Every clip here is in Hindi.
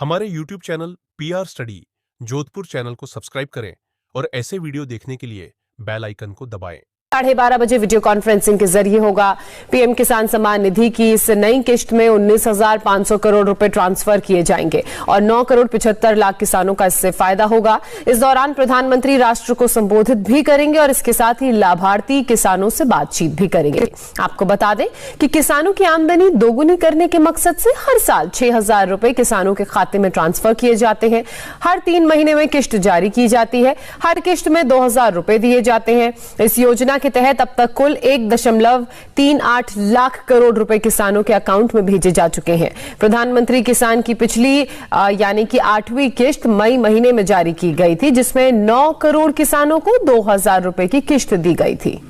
हमारे YouTube channel PR study Jodhpur channel को सब्सक्राइब करें और ऐसे वीडियो देखने के लिए बेल आइकन को दबाएं। 12:30 बजे वीडियो कॉन्फ्रेंसिंग के जरिए होगा। पीएम किसान सम्मान निधि की इस नई किश्त में 19,500 करोड़ रुपए ट्रांसफर किए जाएंगे और 9 करोड़ 75 लाख किसानों का इससे फायदा होगा। इस दौरान प्रधानमंत्री राष्ट्र को संबोधित भी करेंगे और इसके साथ ही लाभार्थी किसानों से बातचीत भी करेंगे। आपको बता दें कि किसानों की आमदनी दोगुनी करने के मकसद से हर साल 6,000 रुपए किसानों के खाते में ट्रांसफर किए जाते हैं। हर 3 महीने में किश्त जारी की जाती है। हर किश्त में 2,000 रुपए दिए जाते हैं। इस योजना के तहत अब तक कुल 1.38 लाख करोड़ रुपए किसानों के अकाउंट में भेजे जा चुके हैं। प्रधानमंत्री किसान की पिछली यानी कि 8वीं किश्त मई महीने में जारी की गई थी, जिसमें 9 करोड़ किसानों को 2,000 रुपए की किश्त दी गई थी।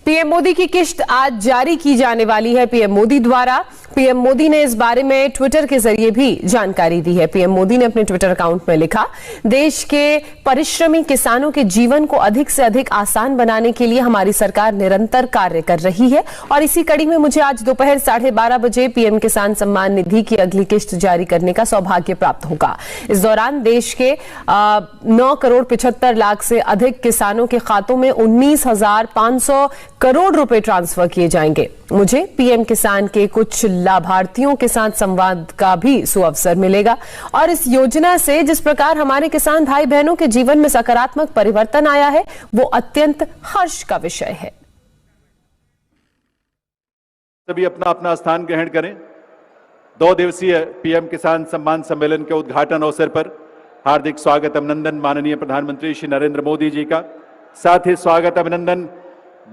पीएम मोदी की किश्त आज जारी की जाने वाली है। पीएम मोदी द्वारा पीएम मोदी ने इस बारे में ट्विटर के जरिए भी जानकारी दी है। पीएम मोदी ने अपने ट्विटर अकाउंट में लिखा, देश के परिश्रमी किसानों के जीवन को अधिक से अधिक आसान बनाने के लिए हमारी सरकार निरंतर कार्य कर रही है और इसी कड़ी में मुझे आज दोपहर 12:30 बजे पीएम किसान सम्मान निधि की अगली किश्त जारी करने का सौभाग्य प्राप्त होगा। इस दौरान देश के 9 करोड़ 75 लाख से अधिक किसानों के खातों में 19,500 करोड़ रुपए ट्रांसफर किए जाएंगे। मुझे पीएम किसान के कुछ लाभार्थियों के साथ संवाद का भी सुअवसर मिलेगा और इस योजना से जिस प्रकार हमारे किसान भाई बहनों के जीवन में सकारात्मक परिवर्तन आया है, वो अत्यंत हर्ष का विषय है। सभी अपना अपना स्थान ग्रहण करें। 2 दिवसीय पीएम किसान सम्मान सम्मेलन के उद्घाटन अवसर पर हार्दिक स्वागत अभिनंदन माननीय प्रधानमंत्री श्री नरेंद्र मोदी जी का। साथ ही स्वागत अभिनंदन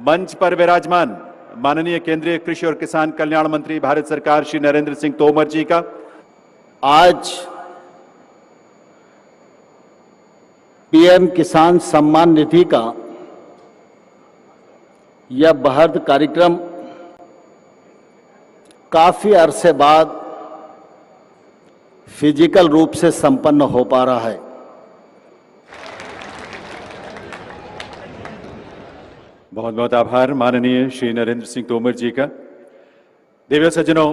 मंच पर विराजमान माननीय केंद्रीय कृषि और किसान कल्याण मंत्री भारत सरकार श्री नरेंद्र सिंह तोमर जी का। आज पीएम किसान सम्मान निधि का यह बृहद कार्यक्रम काफी अरसे बाद फिजिकल रूप से संपन्न हो पा रहा है। बहुत बहुत आभार माननीय श्री नरेंद्र सिंह तोमर जी का। दिव्य सज्जनों,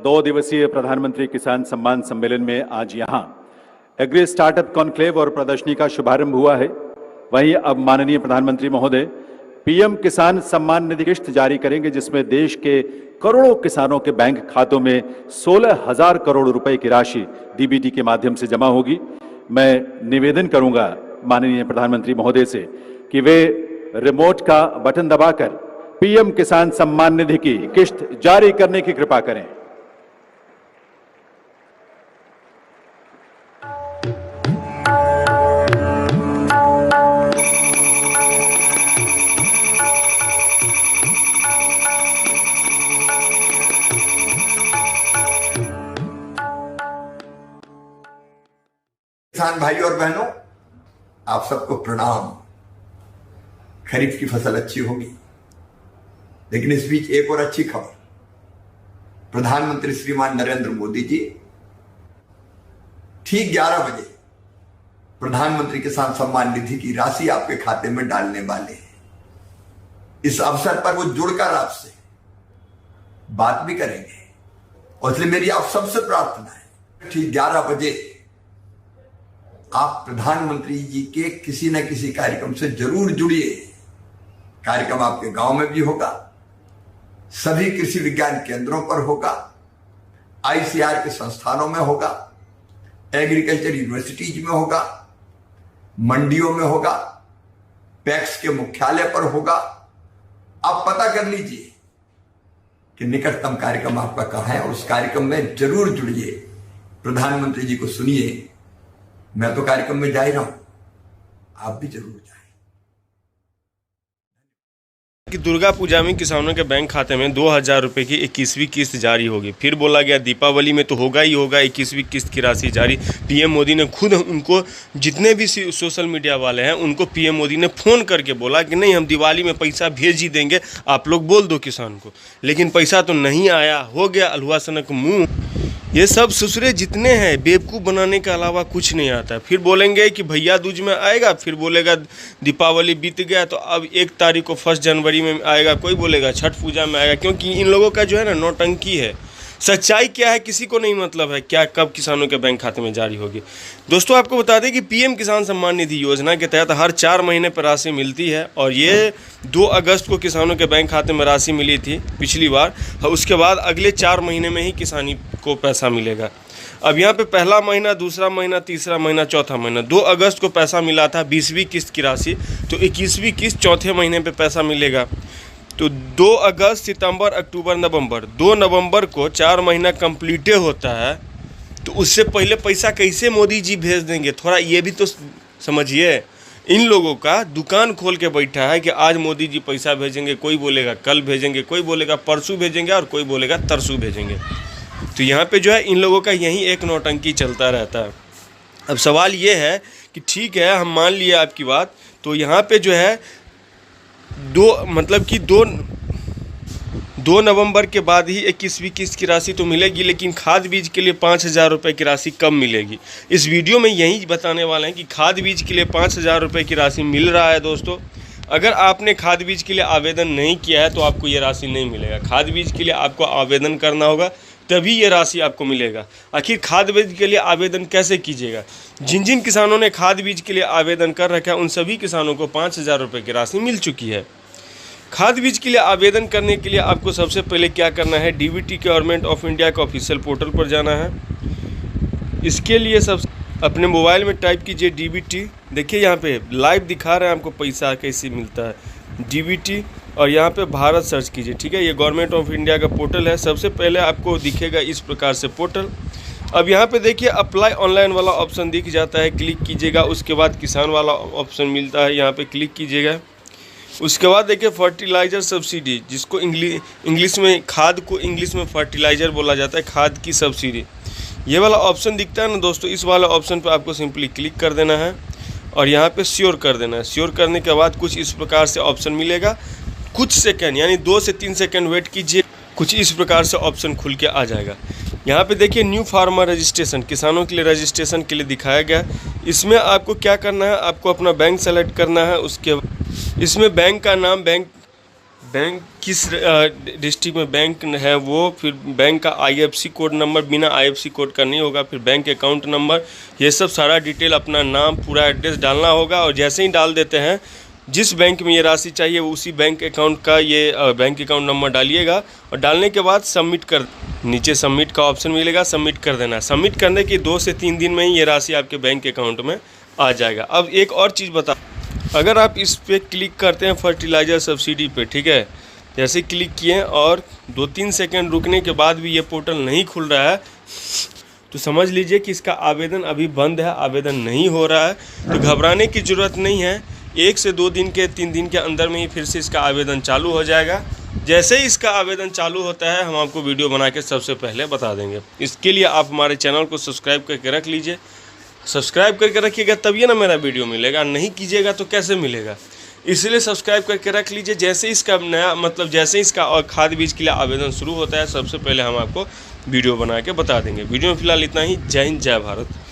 2 दिवसीय प्रधानमंत्री किसान सम्मान सम्मेलन में आज यहां एग्री स्टार्टअप कॉन्क्लेव और प्रदर्शनी का शुभारंभ हुआ है। वहीं अब माननीय प्रधानमंत्री महोदय पीएम किसान सम्मान निधि किश्त जारी करेंगे, जिसमें देश के करोड़ों किसानों के बैंक खातों में 16,000 करोड़ रुपए की राशि डीबीटी के माध्यम से जमा होगी। मैं निवेदन करूंगा माननीय प्रधानमंत्री महोदय से कि वे रिमोट का बटन दबाकर पीएम किसान सम्मान निधि की किश्त जारी करने की कृपा करें। किसान भाई और बहनों, आप सबको प्रणाम। खरीफ की फसल अच्छी होगी, लेकिन इस बीच एक और अच्छी खबर। प्रधानमंत्री श्रीमान नरेंद्र मोदी जी ठीक 11 बजे प्रधानमंत्री किसान सम्मान निधि की राशि आपके खाते में डालने वाले हैं। इस अवसर पर वो जुड़कर आपसे बात भी करेंगे और इसलिए मेरी आप सबसे प्रार्थना है, ठीक 11 बजे आप प्रधानमंत्री जी के किसी न किसी कार्यक्रम से जरूर जुड़िए। कार्यक्रम आपके गांव में भी होगा, सभी कृषि विज्ञान केंद्रों पर होगा, आईसीआर के संस्थानों में होगा, एग्रीकल्चर यूनिवर्सिटीज में होगा, मंडियों में होगा, पैक्स के मुख्यालय पर होगा। आप पता कर लीजिए कि निकटतम कार्यक्रम आपका कहां है और उस कार्यक्रम में जरूर जुड़िए। प्रधानमंत्री जी को सुनिए। मैं तो कार्यक्रम में जा ही रहा हूं, आप भी जरूर जाएं। कि दुर्गा पूजा में किसानों के बैंक खाते में 2,000 रुपये की 21वीं किस्त जारी होगी। फिर बोला गया दीपावली में तो होगा ही होगा 21वीं किस्त की राशि जारी। पीएम मोदी ने खुद उनको, जितने भी सोशल मीडिया वाले हैं उनको पीएम मोदी ने फ़ोन करके बोला कि नहीं, हम दिवाली में पैसा भेज ही देंगे, आप लोग बोल दो किसान को। लेकिन पैसा तो नहीं आया, हो गया अलहुआ सनक मुँह। ये सब ससुरे जितने हैं बेवकूफ़ बनाने के अलावा कुछ नहीं आता है। फिर बोलेंगे कि भैया दूज में आएगा, फिर बोलेगा दीपावली बीत गया तो अब 1 तारीख को 1 जनवरी में आएगा, कोई बोलेगा छठ पूजा में आएगा। क्योंकि इन लोगों का जो है ना नौटंकी है। सच्चाई क्या है किसी को नहीं मतलब है, क्या कब किसानों के बैंक खाते में जारी होगी। दोस्तों आपको बता दें कि पीएम किसान सम्मान निधि योजना के तहत हर 4 महीने पर राशि मिलती है और ये 2 अगस्त को किसानों के बैंक खाते में राशि मिली थी पिछली बार। उसके बाद अगले 4 महीने में ही किसानी को पैसा मिलेगा। अब यहाँ पे पहला महीना, दूसरा महीना, तीसरा महीना, चौथा महीना, 2 अगस्त को पैसा मिला था 20वीं किस्त की राशि, तो 21वीं किस्त चौथे महीने पे पैसा मिलेगा। तो 2 अगस्त, सितंबर, अक्टूबर, नवंबर, 2 नवंबर को 4 महीना कंप्लीटे होता है, तो उससे पहले पैसा कैसे मोदी जी भेज देंगे? थोड़ा ये भी तो समझिए। इन लोगों का दुकान खोल के बैठा है कि आज मोदी जी पैसा भेजेंगे, कोई बोलेगा कल भेजेंगे, कोई बोलेगा परसों भेजेंगे और कोई बोलेगा तरसों भेजेंगे। तो यहाँ पे जो है इन लोगों का यही एक नौटंकी चलता रहता है। अब सवाल ये है कि ठीक है, हम मान लिए आपकी बात, तो यहाँ पे जो है 2 नवंबर के बाद ही 21वीं किस्त की राशि तो मिलेगी, लेकिन खाद बीज के लिए 5,000 रुपये की राशि कब मिलेगी? इस वीडियो में यही बताने वाले हैं कि खाद बीज के लिए 5,000 रुपये की राशि मिल रहा है। दोस्तों अगर आपने खाद बीज के लिए आवेदन नहीं किया है तो आपको ये राशि नहीं मिलेगा। खाद बीज के लिए आपको आवेदन करना होगा, तभी ये राशि आपको मिलेगा। आखिर खाद बीज के लिए आवेदन कैसे कीजिएगा? जिन जिन किसानों ने खाद बीज के लिए आवेदन कर रखा है उन सभी किसानों को 5,000 रुपये की राशि मिल चुकी है। खाद बीज के लिए आवेदन करने के लिए आपको सबसे पहले क्या करना है, डीबीटी गवर्नमेंट ऑफ इंडिया का ऑफिशियल पोर्टल पर जाना है। इसके लिए सब अपने मोबाइल में टाइप कीजिए डीबीटी। देखिए यहाँ पे लाइव दिखा रहे हैं आपको पैसा कैसे मिलता है, डीबीटी, और यहाँ पे भारत सर्च कीजिए। ठीक है, ये गवर्नमेंट ऑफ इंडिया का पोर्टल है। सबसे पहले आपको दिखेगा इस प्रकार से पोर्टल। अब यहाँ पे देखिए अप्लाई ऑनलाइन वाला ऑप्शन दिख जाता है, क्लिक कीजिएगा। उसके बाद किसान वाला ऑप्शन मिलता है, यहाँ पे क्लिक कीजिएगा। उसके बाद देखिए फर्टिलाइज़र सब्सिडी, जिसको इंग्लिश में खाद को इंग्लिश में फर्टिलाइज़र बोला जाता है, खाद की सब्सिडी, ये वाला ऑप्शन दिखता है ना दोस्तों। इस वाला ऑप्शन पे आपको सिंपली क्लिक कर देना है और यहाँ पे श्योर कर देना है। श्योर करने के बाद कुछ इस प्रकार से ऑप्शन मिलेगा। कुछ सेकंड यानी 2 से 3 सेकंड वेट कीजिए, कुछ इस प्रकार से ऑप्शन खुल के आ जाएगा। यहाँ पे देखिए न्यू फार्मर रजिस्ट्रेशन, किसानों के लिए रजिस्ट्रेशन के लिए दिखाया गया। इसमें आपको क्या करना है, आपको अपना बैंक सेलेक्ट करना है। उसके इसमें बैंक का नाम, बैंक किस डिस्ट्रिक्ट में बैंक है वो, फिर बैंक का IFSC कोड नंबर, बिना IFSC कोड का नहीं होगा, फिर बैंक अकाउंट नंबर, ये सब सारा डिटेल, अपना नाम, पूरा एड्रेस डालना होगा। और जैसे ही डाल देते हैं जिस बैंक में ये राशि चाहिए उसी बैंक अकाउंट का ये बैंक अकाउंट नंबर डालिएगा और डालने के बाद सबमिट कर, नीचे सबमिट का ऑप्शन मिलेगा, सबमिट कर देना। सबमिट करने के 2 से 3 दिन में ही ये राशि आपके बैंक अकाउंट में आ जाएगा। अब एक और चीज़ बता, अगर आप इस पर क्लिक करते हैं फर्टिलाइज़र सब्सिडी पे, ठीक है, जैसे क्लिक किए और 2-3 सेकंड रुकने के बाद भी ये पोर्टल नहीं खुल रहा है तो समझ लीजिए कि इसका आवेदन अभी बंद है, आवेदन नहीं हो रहा है। तो घबराने की ज़रूरत नहीं है, 1 से 2 दिन के 3 दिन के अंदर में ही फिर से इसका आवेदन चालू हो जाएगा। जैसे ही इसका आवेदन चालू होता है हम आपको वीडियो बना के सबसे पहले बता देंगे। इसके लिए आप हमारे चैनल को सब्सक्राइब करके रख लीजिए। सब्सक्राइब करके रखिएगा तभी ना मेरा वीडियो मिलेगा, नहीं कीजिएगा तो कैसे मिलेगा? इसलिए सब्सक्राइब करके रख लीजिए। जैसे इसका नया जैसे इसका और खाद बीज के लिए आवेदन शुरू होता है सबसे पहले हम आपको वीडियो बना के बता देंगे। वीडियो में फिलहाल इतना ही। जय हिंद, जय भारत।